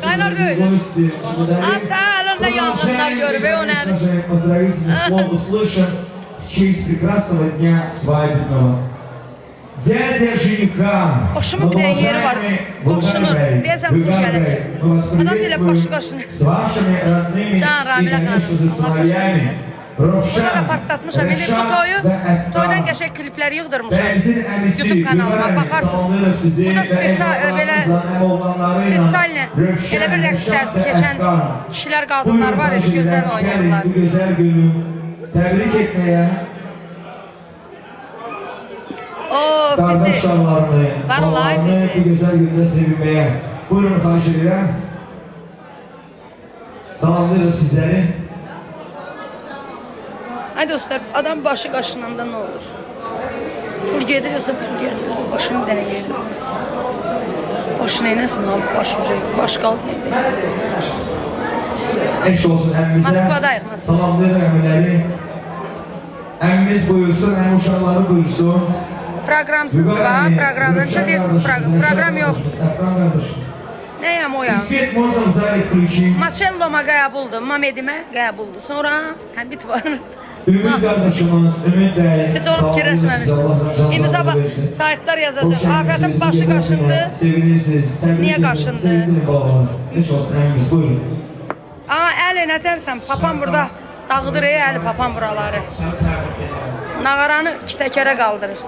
Qaynar deyil. Sen elinde yangınlar görüp o nedir? Слово слышим в честь прекрасного дня свадебного. Дядя жениха, Başımın bir tane yeri var. Qoşunur. Deyəsən pul gələcək. Adam deyilər başı qaşınır. с вашими родными Can и, Ramilə конечно xanım. же, сыновьями. Burada da partlatmışam. İndi bu toydan qəşəng klipləri yığdırmışam. YouTube kanalıma bakarsınız. Burada belə spesiallə elə bir rəqs dərsi keçən kişilər, qadınlar var idi, gözəl oynayırlar. Bu güzel günü tebrik etmeye, O kardeş bizi. şallarını, Var olay babalarını bizi. bu güzel günde sevinmeye. Buyurun xahiş edirəm. Salamlayırıq sizləri. Ay dostlar, adam başı qaşınanda ne olur? Pul gediyorsa pul geliyor. Başını bir dənə gedir. Başı neynəsin abi? Baş qaldı neydi? Eş olsun əmmizə. Moskvadayıq, Moskva. Salamlayırıq əmmiləri. Əmmimiz buyursun, əm uşaqları buyursun. Proqramsızdır var, proqram. Həmişə deyirsiniz proqram yoxdur. Əfran qardaşımız. Nəyəm o ya? İsket можно взять ключи. Macelloma qəbuldur, Mamedimə qəbuldur. Sonra Həbit var. Ümid qardaşımız, Ümid bəy. Heç onu fikirləşməmişdim. İndi sabah saytlar yazacaq. Afətin başı qaşındı. Sevinirsiniz. Niyə qaşındı? Sevindin babalar. Eş olsun əmmimiz, buyurun. Aa, əli nə tərsən? Papam burada dağıdır əli papam buraları. Nağaranı iki təkərə qaldırır.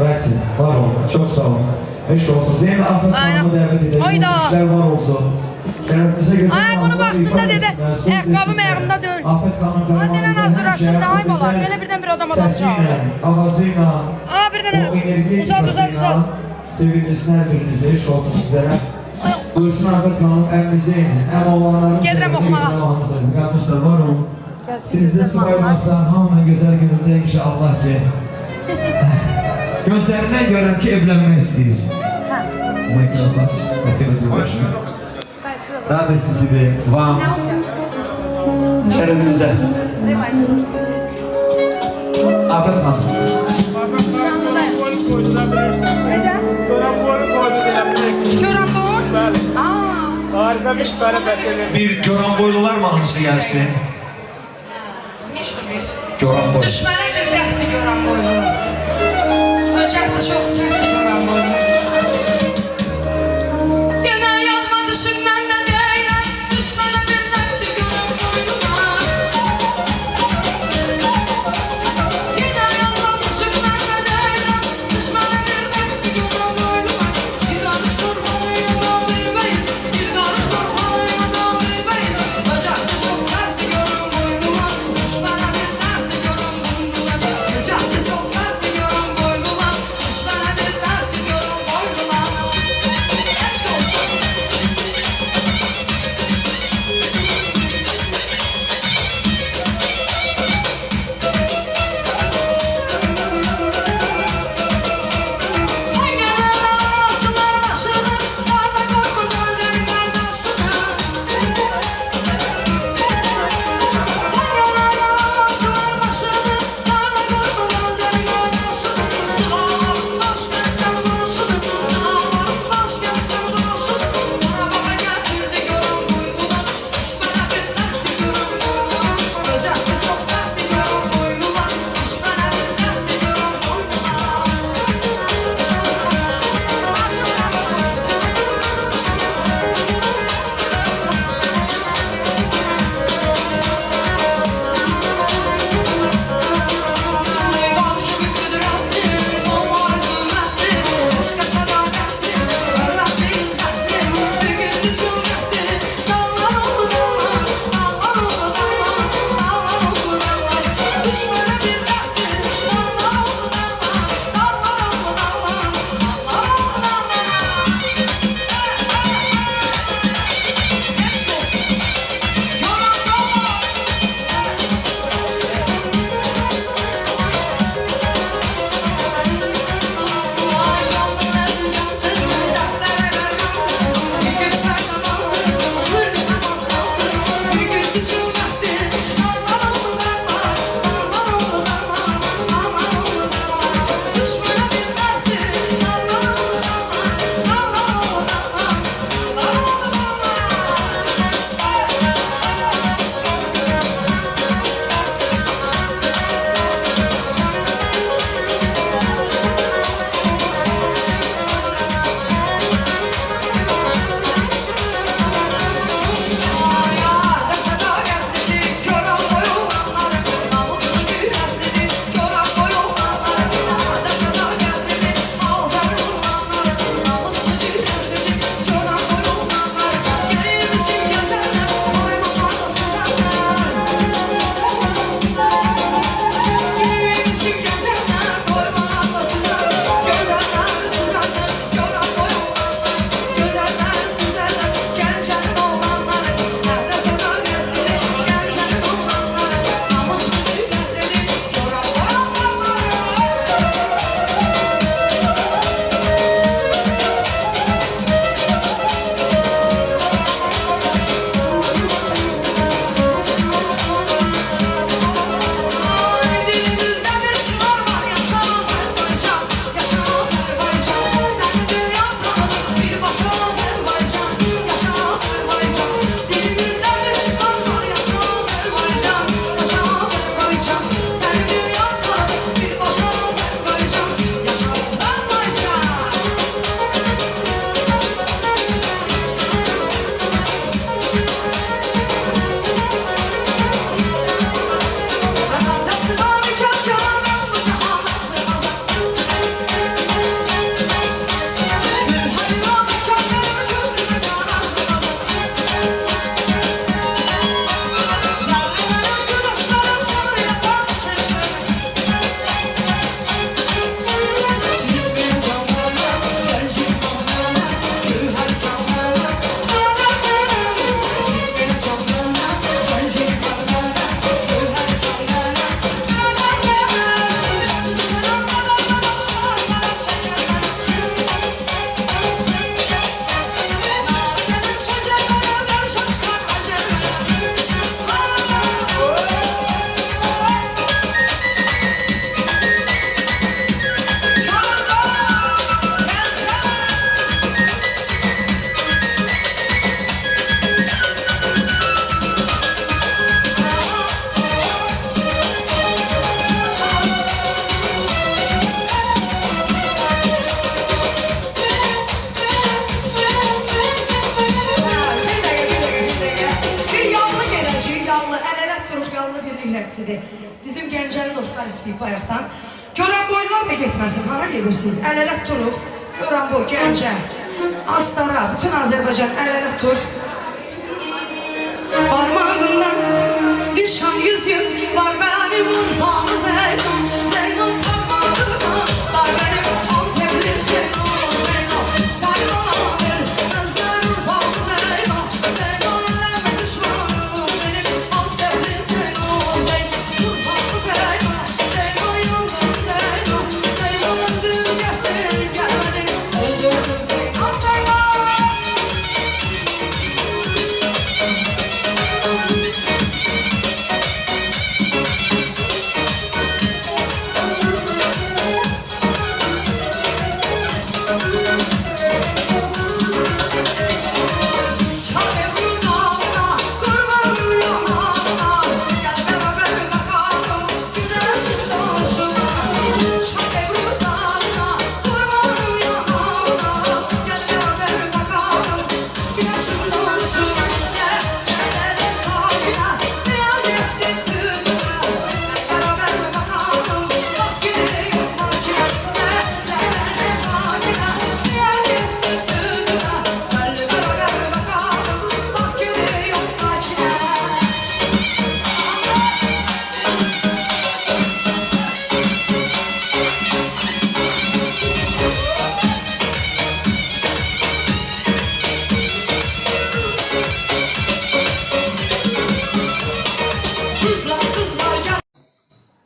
Bıraksın, var olun. Çok sağ olun. Eş olsun. Zeynep Afet Hanım'ı davet edelim. Hayda. İşler var olsun. Şerefimize güzel. Ay bunu vaxtında dedi. Ayaqqabım ayağımda döyül. Afet Hanım Ay denən hazırlaşın da ay bala. Belə birdən bir adam çağırır. Sesiyle, avazıyla, Aa bir o dənə enerji uzat. sevindirsin her birinize. Eş olsun sizlere. Buyursun Afet Hanım, emmimize inin. Em oğlanların Gedirəm oxumağa. Kardeşler var olun. Gəlsin Sizde gözəl subay mallar. varsa hamının güzel gününde inşallah ki. Gözlerinden görürüm ki evlenmek istiyor. Hə. Спасибо тебе большое. Радости тебе, вам, şerefinize. Afet Hanım. Canlıdayım. Necə? Görəm boş? Bəli. Aa. Harika bir süper besledim. Bir Göran boylular mahnısı gelsin. Meşhur bir. Göran boylu. Düşmənə bir dəxtli görən boylu. Höcətdə çox sərtli görən boylu. Yenə yanma düşümdən də deyirəm, düşmənə bir dəxtli görən boyluna. Yenə yanma düşümdən də deyirəm, düşmənə bir dəxtli görən boyluna. Bir qarış torbalıya da verməyin, bir qarış torbalıya da verməyin. Höcətdə çox sərtli görən boyluna, düşmənə bir dəxtli görən boyluna. Höcətdə çox sərtli görən boyluna, düşmənə bir hissəsidir. Bizim Gəncəli dostlar istəyib bayaqdan. Görən boylar da getməsin, hara gedirsiniz? Əl-ələ turuq. Görən boy, Gəncə, Astara, bütün Azərbaycan əl-ələ tur. Parmağından bir şan yüzüm var benim urfamı Zeynon. Zeynon parmağıma var benim Antepli Zeynon. Zeynon, sen bana ver özler urfamı Zeynon. Zeynon eleme düşmanım benim Antepli Zeynon. Zeynon urfamı Zeynon. Zeynon yolum Zeynon. Zeynon özüm getirin gelmedin öldürdün Zeynon. Zeynon.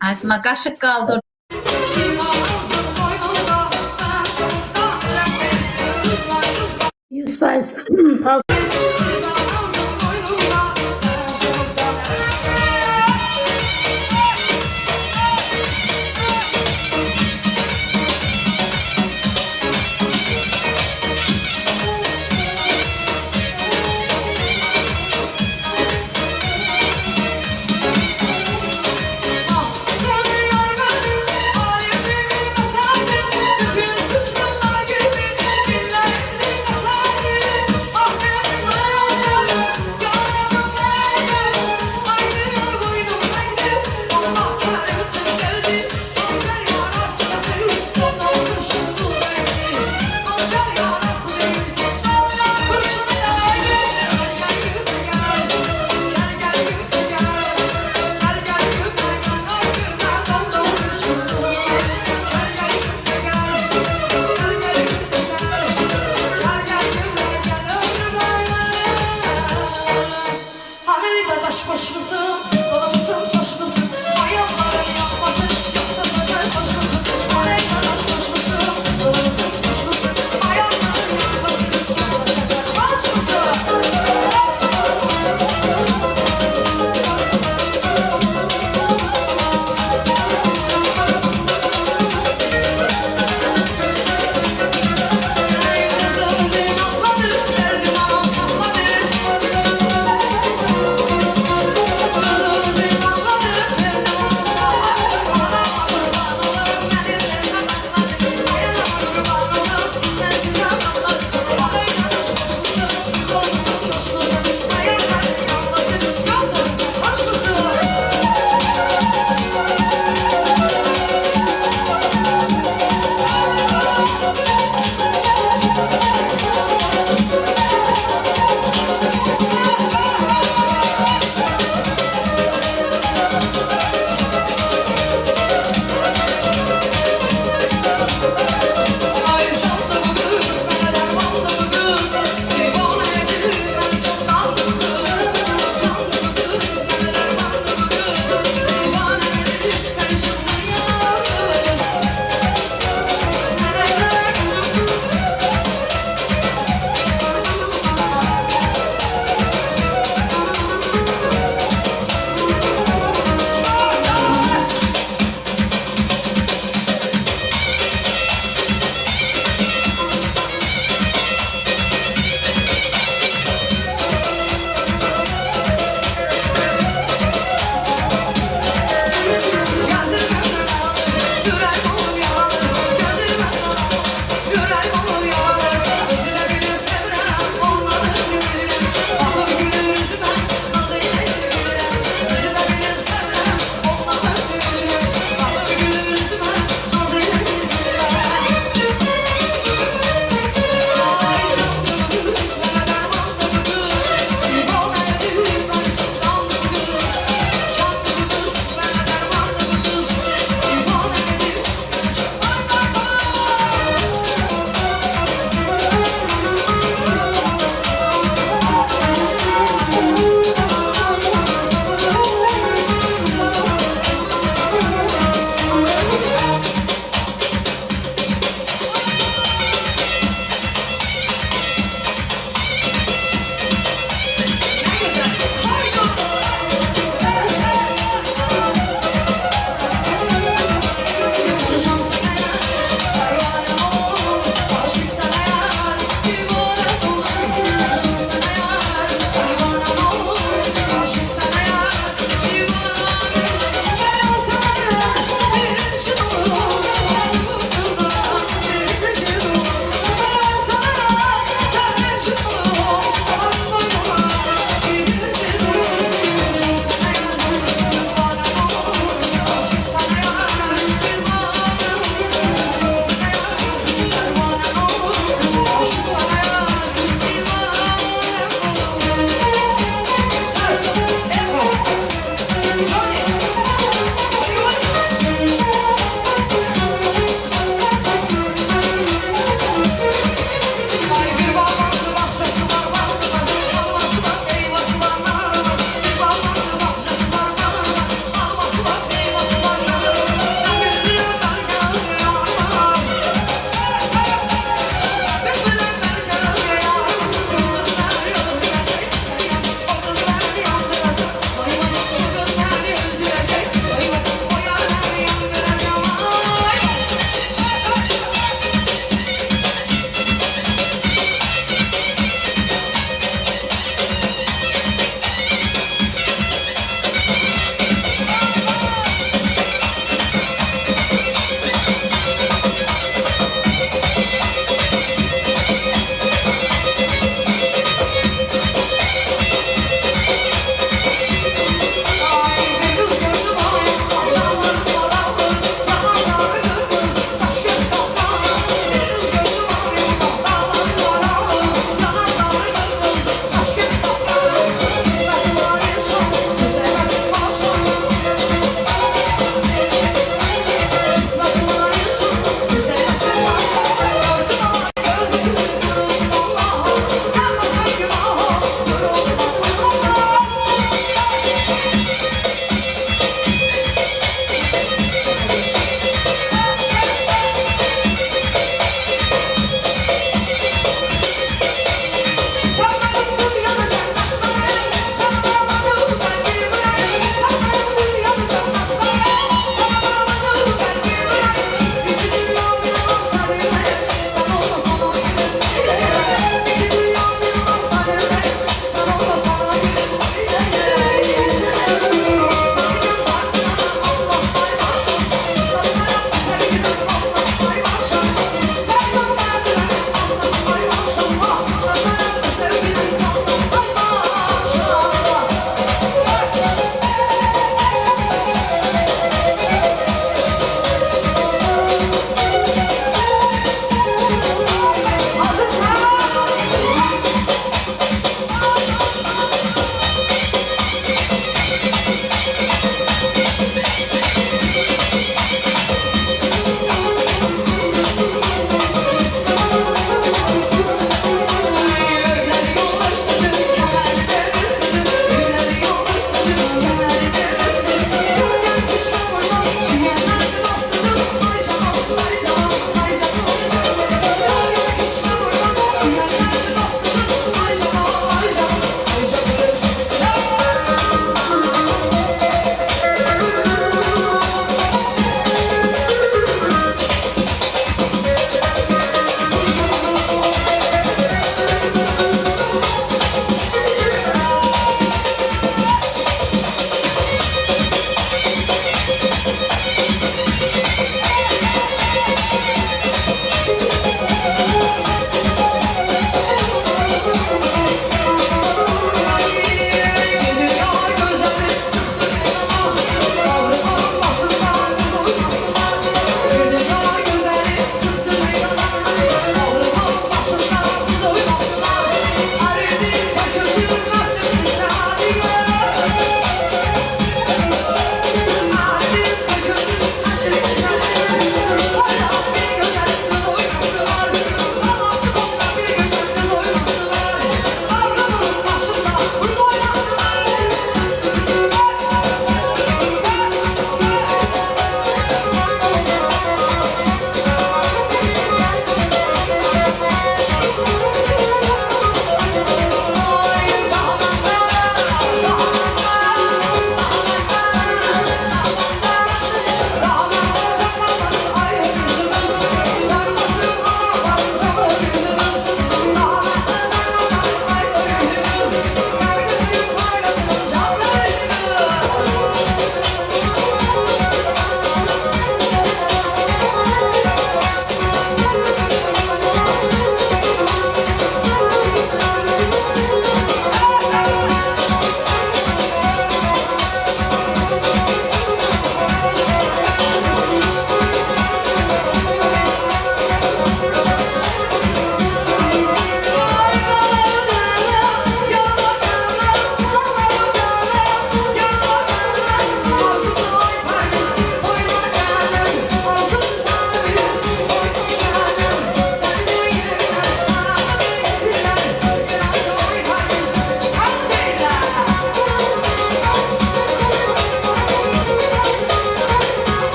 Azma kaşık kaldır. Youth size pal Ah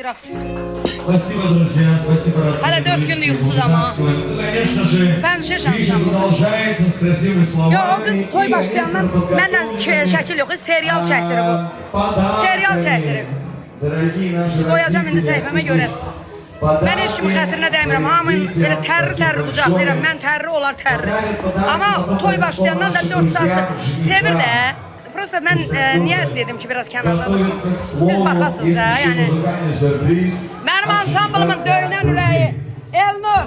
İstiraf. Спасибо, друзья, спасибо, родные. Hala 4 gündür yuxusuz ama. Конечно же, Ben şaşırmışam вечер burada. продолжается с красивыми словами. Yo, o kız toy başlayandan məndən şəkil yox, serial çəkdirib bu. Serial çəkdirib. Qoyacam indi səhifəmə görəsiz. Mən heç kimin xətrinə dəymirəm. Hamı belə tərri qucaqlayıram. Mən tərri, onlar tərri. Amma toy başlayandan da 4 saatdır sevir də. Prosta mən niyə dedim ki, biraz kənarda dursun. Siz baxasınız da, yəni. Mənim ansambılımın döyünən ürəyi Elnur.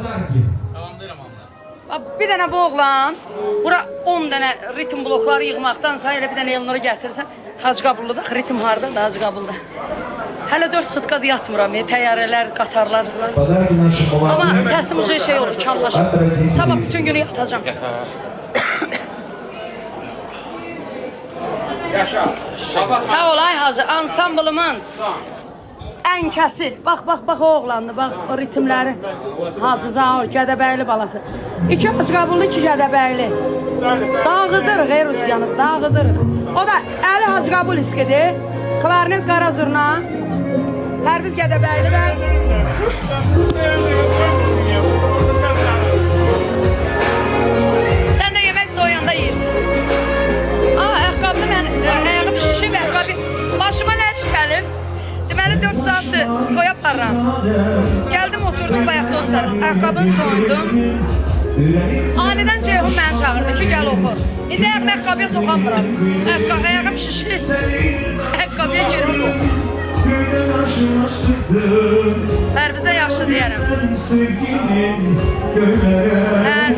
Bir dənə bu oğlan, bura 10 dənə ritim blokları yığmaqdansa elə bir dənə Elnur'u gətirsən, Hacı Qabullu'da ritim harda da Hacı Qabullu'da. Hələ 4 sutkada yatmıram, təyyarələr, qatarlar falan. Amma səsim uca şey oldu, kallaşım. Sabah bütün günü yatacağım. Sağ ol ay Hacı, ansambılımın ən kəsi. Bax o oğlandı, bax o ritimləri. Hacı Zaur, Gədəbəyli balası. 2 Hacı Qabullu, 2 Gədəbəyli. Dağıdırıq ey Rusiyanı, dağıdırıq. O da Əli Hacı Qabul iskidir. Klarnet Qara Zurna. Pərviz Gədəbəyli də. Sən də yemək soyanda yeyirsən. Ayaqqabını mən, ayağım şişib, ayaqqabı. Başıma nə iş gəlib? Deməli 4 saatdır toy aparıram. Gəldim, oturdum bayaq dostlarım. Ayaqqabını soyundum. Anidən Ceyhun məni çağırdı ki, gəl oxu. İndi ayaqqabıya soxamıram. Ayağım şişir. Ayaqqabıya girib oxu. Pərvizə yaxşı deyərəm.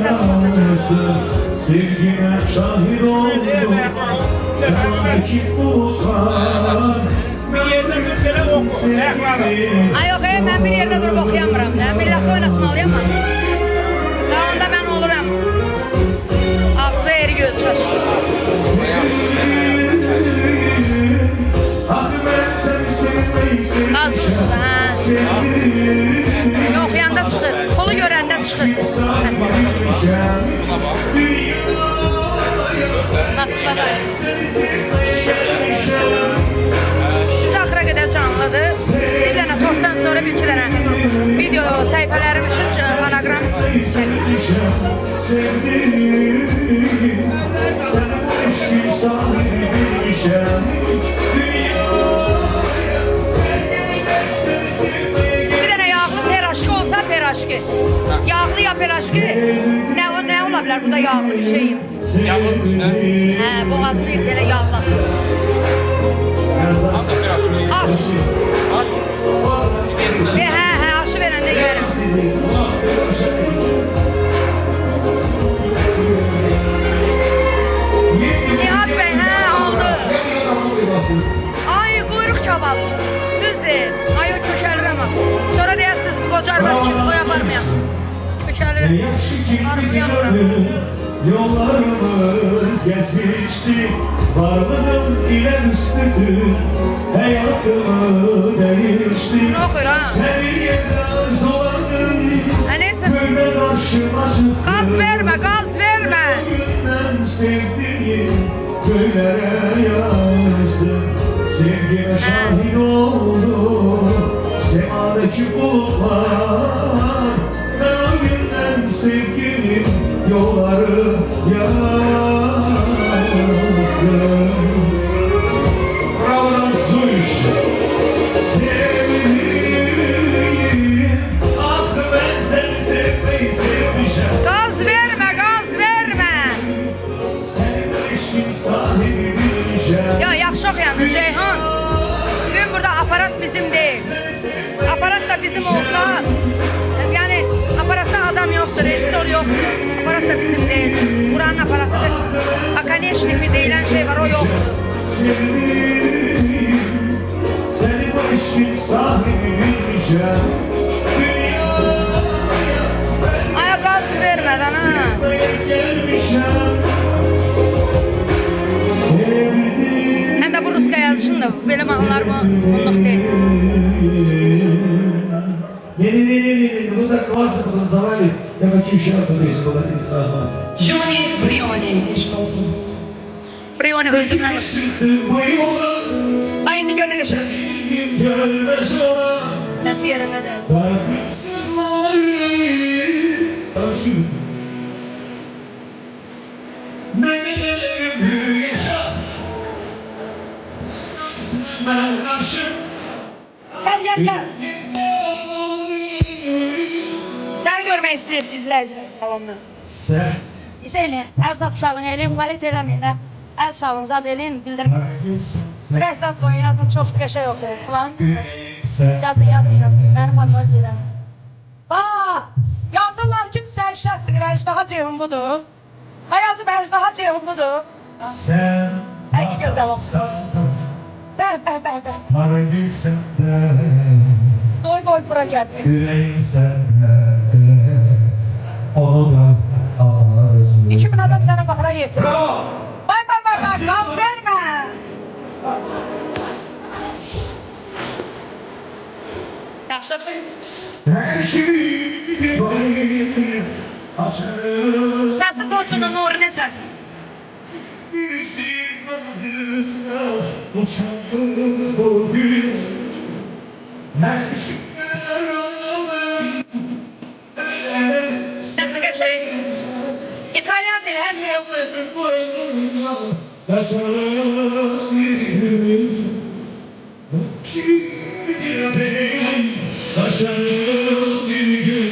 Səsim atacaq. Sevgime şahit oldum. Sen kim bulsan. Bir yerde müptele oku. Ay yox, mən bir yerdə durub oxuyamıram da. Millət oynatmalıyam. Və onda mən oluram. Ağzı eri göz çaşır. Qazlısın da, hə? Oxuyanda çıxır, pulu görəndə çıxır. Nasıl badayım? Biz axıra qədər canlıdır. Bir dənə tortdan sonra bir 2 dənə video səhifələrim üçün fonogram bir dənə yağlı peraşki olsa peraşki. Yağlı ya peraşki. Nə ola bilər burada yağlı bir şeyim? Yağlısın sen. Hə, boğazı belə yağlasın. Hamza piraşını yiyin. Aş. Aş. Gidiyorsun. Hə, aşı verəndə yerim. Nihat bəy, hə, oldu. Ay, quyruq kebab. Düzdür. Ay, o kökəlir ama. Sonra deyəsiniz, bu qoca arvad kimi toy aparmayasınız. Kökəlir. Arıqlayamıram. Yollarımız kesişti, varlığım ile müstüdür, hayatımı değişti. Ne okur ha? Seviyeden soğudum, Ha, neyse. böyle karşıma çıktım. Gaz verme, gaz verme. Bugünden sevdiğim köylere yazdım. Sevgime şahit oldum, semadaki bulutlar. Ben o günden sevgilim yolları yazdım. Bravo Suş. Sevdiğim, ah ben seni sevmeyi sevmişim. Gaz verme, gaz verme. Senin eşkin sahibi bilmişim. Ya yaxşı oxuyandı Ceyhun. Bugün burada aparat bizim değil. Aparat da bizim olsa, yani aparatta adam yoktur, rejisör yoktur. Aparat da bizim değil. Buranın aparatıdır. Akaneşnik deyilen şey var, o yoktur. Sevdiğim, senin o eşkin sahibi bilmişim. Aya gaz vermeden ha. Gelmişim. Sevdiğim. Hem de bu Ruska yazışın da benim anılarımı bunluk değil. Не, ну так классно потанцевали. Я хочу еще одну песню, была ты сама. Johnny Brioni, eşit olsun. Brioni özümden. Çıktı bu yola, Aynı gönül. gelmez ona. Səsi yerindədir. Bakımsızlar yüreği ölsün. Benim yaşasın. Sen aşık. Gəl. Səni görmək istəyir izləyicilər salonda. Sen Şeyini, əl zat çalın, elin, valet eləməyin, əl çalın, zat elin, bildirin. Biraz zat koyun, yazın, çox qəşəng oxuyur falan. Yazın, mənim adıma gələn. Bax, yazırlar ki, sən şərtdir, əjdaha cevim budur. Ha yazıb əjdaha cevim budur. sen Ey gözəl olsun. Bəh. Hangisinde Qoy bura gəl. yüreğim sende onu da arzu. 2000 adam sənə baxıra yetir. Bravo! Bay, qaz vermə. Yaxşı. Her şeyi açarım. Səsi dolçunun nuru ne səsi? Uçandım bugün. Səsi qəşəng. İtalyan dili, hər şey oxuyur. Başarılı bir gün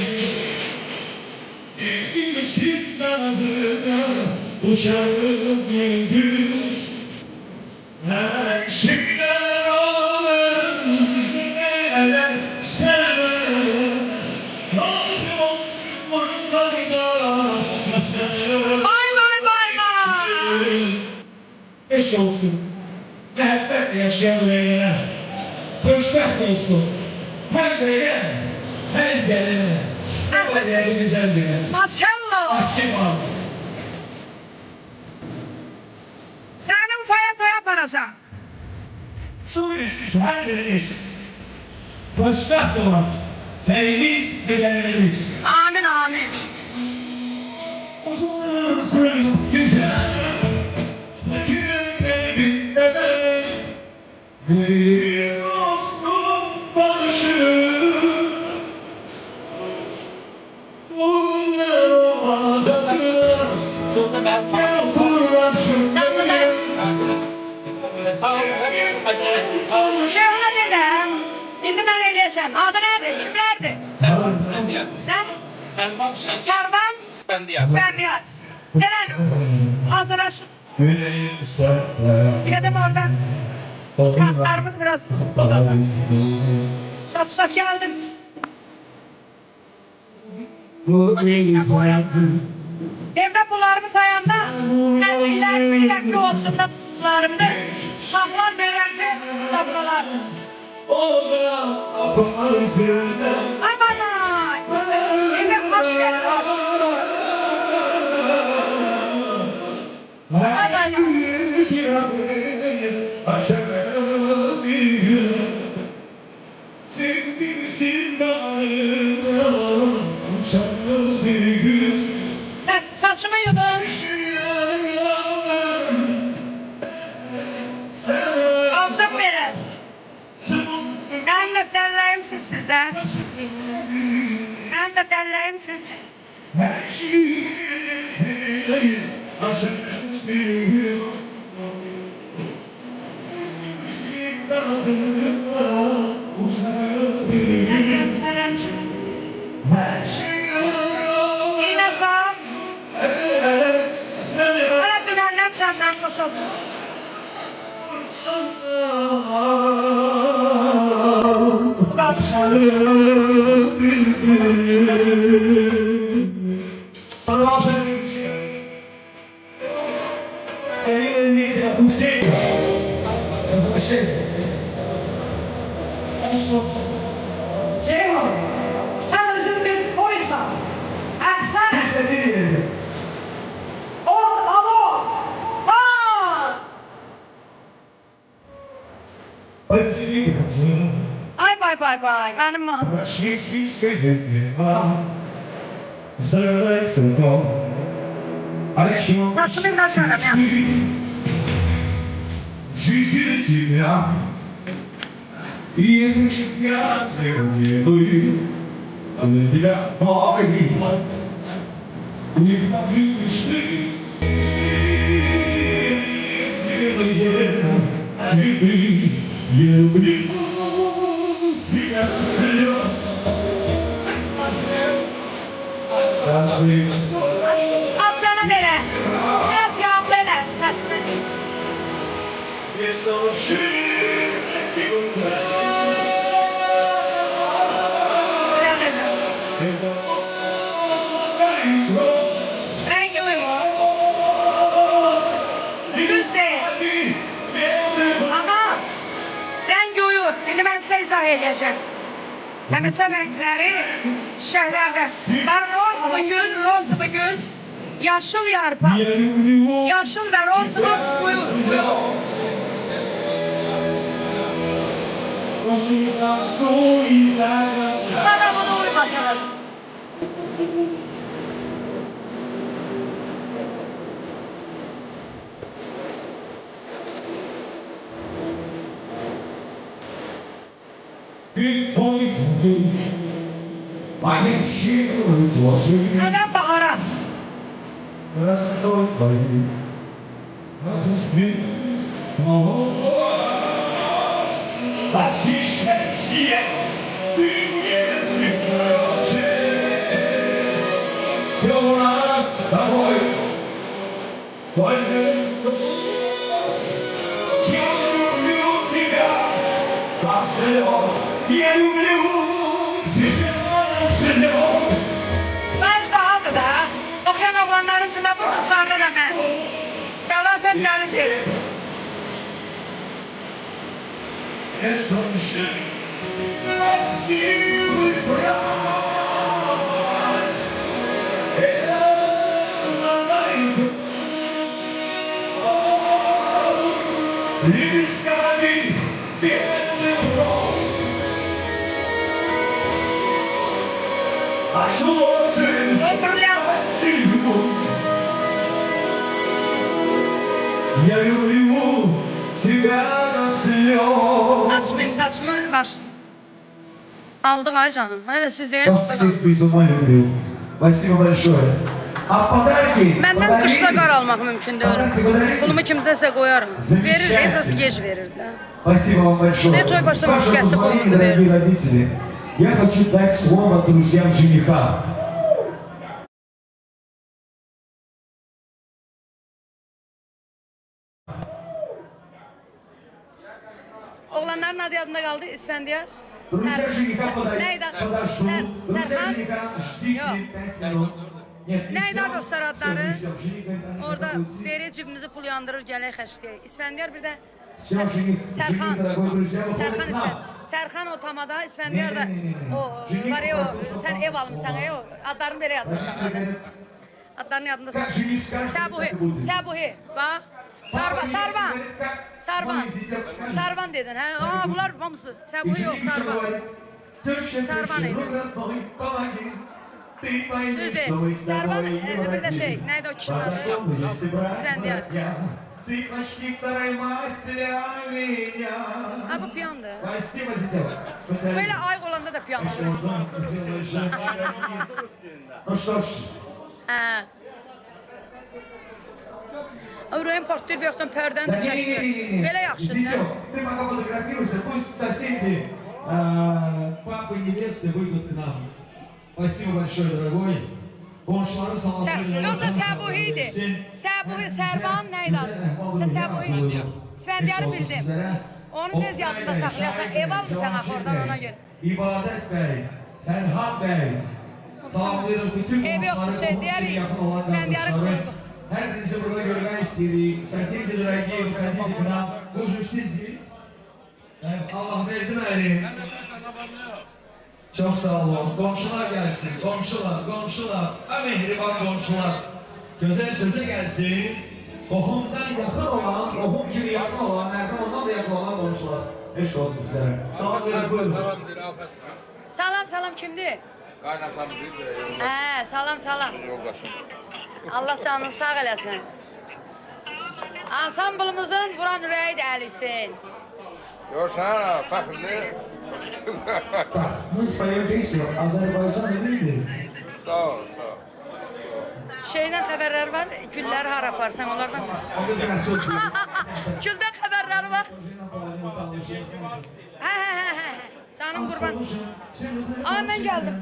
İlişin adına uçarım bir gün Her şeyler olur Sevmem Nasıl olur burada Yaşarım Bay. Eş olsun Muhabbet yaşayanlara Hoşbaht olsun Her beye Her geline Her yeri güzeldir Maşallah. Aşkım al Səni ufaya toya aparacağım. Her biriniz Hoşbaht olan Feyliz bilenleriniz Amin. Uzun güzel Günlerinde Bir dostum barışır Bunlar olmaz akılız Burada ben sana Canlı da. Şey ona dedim. İndi mən eləyəcəm. Adı nədir? Kimlərdir? Sen diye. Sən? Sen Sarvan? ben diye. Bəndiyaz. Gələn. Hazırlaşın. Yüreğim sende Gedim oradan. Kartlarımız biraz odada. Çat geldim. Evde pullarımı sayanda kendiler millətli olsun da pullarımda şahlar verəndə sabıralar. O da aparsın Ay bana. Eve hoş geldin. Ay bana. Ben saçımı yudum. Aldım beni. Ben de tellerim sizden. Ben de tellerim sizden. Yine sağ. Bana dünenden senden koşalım. Ceyhun, sen özün bir boysan. Sen alo. Ay bay. Benim var. Saçımı biraz şöyle yap. At canım beni. Hep yağlı elə səsini. Öyle dedim. Rengi uyumlu. Güzel. Ama rengi uyur. Şimdi ben size izah edeceğim. Temizle renkleri şişelerde. Ben roz bugün, yaşıl yarpak. Yaşıl ve rozlu uyur. Bana bunu uymasın. Neden baharat? Bence dahadır da. Okuyan oğlanların içinde bu kızlarda da ben. Galafetleri değil. Açmayayım saçımı baş. Aldık ay canım. Öyle siz değil. Məndən qışda qar almaq mümkün deyil. Pulumu kimdəsə qoyarım. Verir, biraz gec verir də. Спасибо вам большое. Ты твой почтовый Саша, шкаф, ты позвони, полностью дорогие верю. родители. Я хочу дать слово друзьям жениха. Oğlanların adı yadında qaldı. İsfəndiyar. Друзья жениха Neydi? подождут. Друзья Sərxan. жениха, ждите Yok. 5 минут. Нет, не Neydi всё. dostlar adları? Всё, мы ждем. Жених говорит, они Orada готовятся. verir cibimizi pul yandırır, gələk xəşləyək. İsfəndiyar bir də Всё, жених, Sərxan. жених, дорогой друзья, Sərxan выходит к İsfənd. нам. Sərxan o tamada, İsfəndiyar da Ne. o Жених var ya o просто sən попал ev almısan ya o adlarını belə yadında Родители saxla. говорят, Adlarını yadında как saxla. жених скажет, Səbuhi, так и будет. Səbuhi. Bax. Папа, если Sarvan. говорит, как Sarvan. мой зятёк скажет, Sarvan dedin. Hə, aa bunlar hamısı. и Səbuhi yox, жених Sarvan. говорит, тёща, Sarvan тёща, idi. родной, помоги. Ты пойми, Düzdür. что мы с Sarvan тобой не bir də родные. şey, nəydi o По kişinin adı? закону, если брать İsfəndiyar. братья, ты почти вторая мать для меня. Ha bu piyandır. Спасибо, зятёк. Böyle ayıq olanda da piyan olur. Ну что ж, Hə. Ürəyim partlayır, bir yoxdan pərdəni də çəkmir. Belə yaxşıdır. Зятёк, ты пока фотографируйся, пусть соседи папы и невесты выйдут к нам. Спасибо большое, дорогой. Komşuları salamlayın. Yoxsa Səbuhi idi. Səbuhi, Sərvan nə idi adı? Səbuhi. İsfəndiyarı bildim. Onu tez yadında saxlayasan, ev almısan axı oradan ona görə. İbadet Bey, Ferhat Bey. Salamlayın bütün Ev yoxdur, komşuları, şey onun deyərik, için yakın olan İsfəndiyarın komşuları. kurulu. Her birinizi burada görmek istedik. Соседи дорогие, выходите к нам. Вы же все здесь. Allah verdi mi? Çok sağ olun. Komşular gelsin. Komşular. Mehriban komşular. Güzel söze gelsin. Kohumdan yakın olan, kohum gibi yakın olan, nereden ondan da yakın olan komşular. Eşk olsun sizlere. Sağ olun. Buyurun. Salam kimdir? Qaynasam bir Hə, salam. yoldaşım. Allah canını sağ eləsin. Ansamblımızın vuran ürəyi də əlisin. Yok sana fəxrli. Bak, Mısır'ya geçiyor. Azerbaycan öyledir. Sağ ol, sağ ol. Şeydən xəbərlər var, gülləri hara aparsan onlardan. O kadar çok. Güldən xəbərləri var. Hə. Canım qurban. Aa, mən gəldim.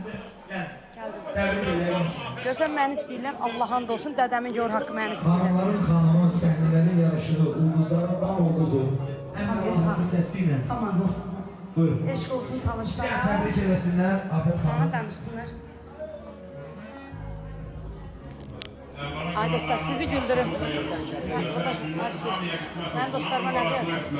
Gəldim. Təbrik ederim. Görsən məni istəyirlər, Allah and olsun, dədəmin gör haqqı məni istəyirlər. Hanımların kanımın səhneleri yarışıdır. Ulduzların dam ulduzu. Hemen Allah'ın sesiyle. Tamam. Buyurun. Eşq olsun tanışlar. Gel tebrik eləsinlər Afət Bana xanım. danışsınlar. Ay dostlar, sizi güldürüm. Mən dostlarıma nə deyərsin?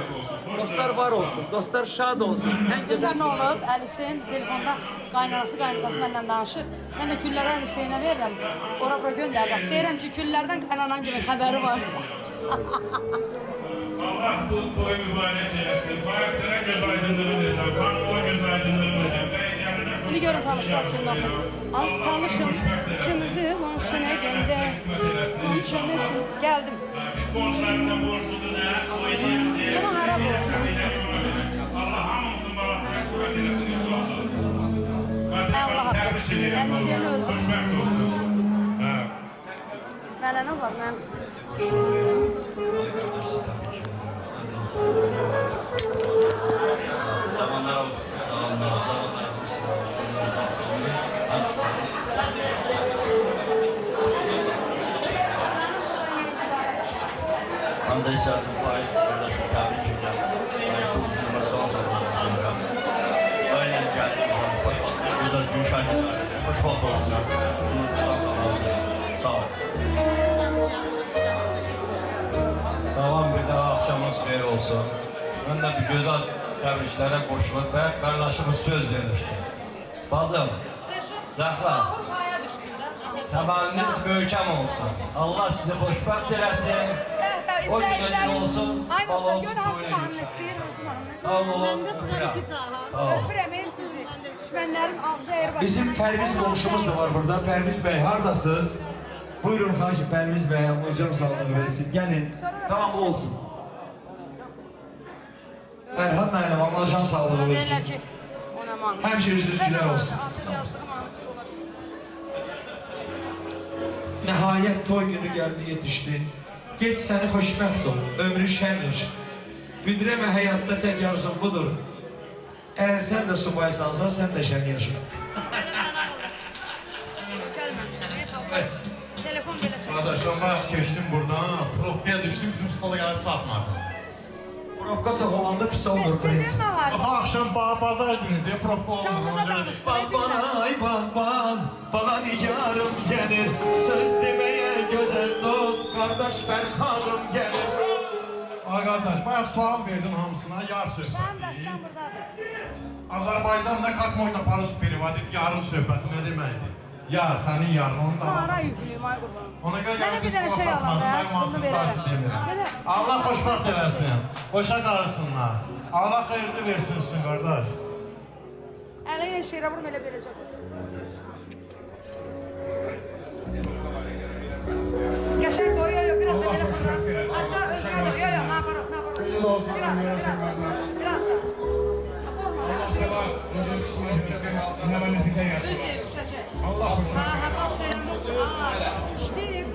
Dostlar var olsun, dostlar şad olsun. Ən Gözəl nə olub? Əli Hüseyin telefonda qaynanası məndən danışır. Mən də küllərə Əli Hüseyinə verirəm. Ora-bura göndərdik. Deyirəm ki, küllərdən qaynanan kimi xəbəri var. Allah bu toy mübarək eləsin. Bayaq sənə göz aydınlığını edəm, xanıma göz aydınlığını edəm. İndi görün tanışlar şundan. Az tanışım, kimizi manşına gəndə. Qonçəməsi. Gəldim. Biz qonşularından borcudur nə? Oynayım deyə. Ama hara bu? Allah hamımızın balasına qismət eləsin inşallah. Allah Təbrik edirəm. Əli Hüseyin öldü. Xoşbəxt olsun. Hə. Mənə nə var? Mən... Hande Saz'ın faiz kardeşim tebrik ederim. Ayaklısı numaradan sonra. Aynen geldi. Hoş bulduk. Güzel gün şahit. Hoş bulduk olsun. Sağ ol. Salam bir daha akşamınız xeyir olsun. Ben de bir güzel təbriklərə qoşulub və qardaşımız söz vermişdi. Bacım, Zəhra, təmanniniz möhkəm olsun. Allah sizi xoşbəxt eləsin. O günün olsun. Ay dostlar, balon gör hansı toyu mahnı üçün. istəyir, hansı mahnı. Sağ olun. Sağ ol. Öpürəm el sizi. Düşmənlərin ağzı əyir başına. Bizim Pərviz qonşumuz da var burada. Pərviz bəy hardasınız? Buyurun xahiş Pərviz bəy, hocam sağlığı versin. Gəlin, tamam olsun. Fərhad müəllim, Allah can sağlığı Deyirlər versin. ki, ona mahnı. Həmşirisiz gülər olsun. Artıq yazdığı mahnısı olar. Nəhayət toy günü gəldi, yetişdi. Get səni xoşbəxt ol, ömrü şəndir. Bildirəmə həyatda tək arzum budur. Əgər sən də subaysansa, sən də şən yaşa. Telefon belə çək. Arkadaşlar bayaq keçdim buradan, probkaya düşdüm, bizim stala gəlib çatmadı. Probka çox olanda pis olur. Dedim nə var? Bax, axşam bazar günü deyə probka olmadı. Canlıda danışdı. Ay bağban, bana nigarım gəlir. Söz deməyə gözəl dost, qardaş Fərxanım gəlir. Ay qardaş, bayaq sual verdim hamısına, yar söhbəti. Sən dəstən buradadır. Azərbaycanda как можно по-русски переводить yarın söhbəti nə deməkdir? Yar, sənin yarın, onu da Hara yüklüyüm, ay qurbanım. ona görə Mənə bir dənə şey alın da, bunu verərəm. Belə. Allah xoşbəxt eləsin. Boşa qarışsınlar. Allah xeyirci versin sizin qardaş. Əlinə şeirə vurum elə beləcək. Qəşəng qoyuyor, biraz da belə vururam. Açar özünə də, yox, yox, nə yaparım, nə yaparım. Biraz da. Qorma da, özünə də. Düz deyir, düşəcək. Allah xoşbəxt.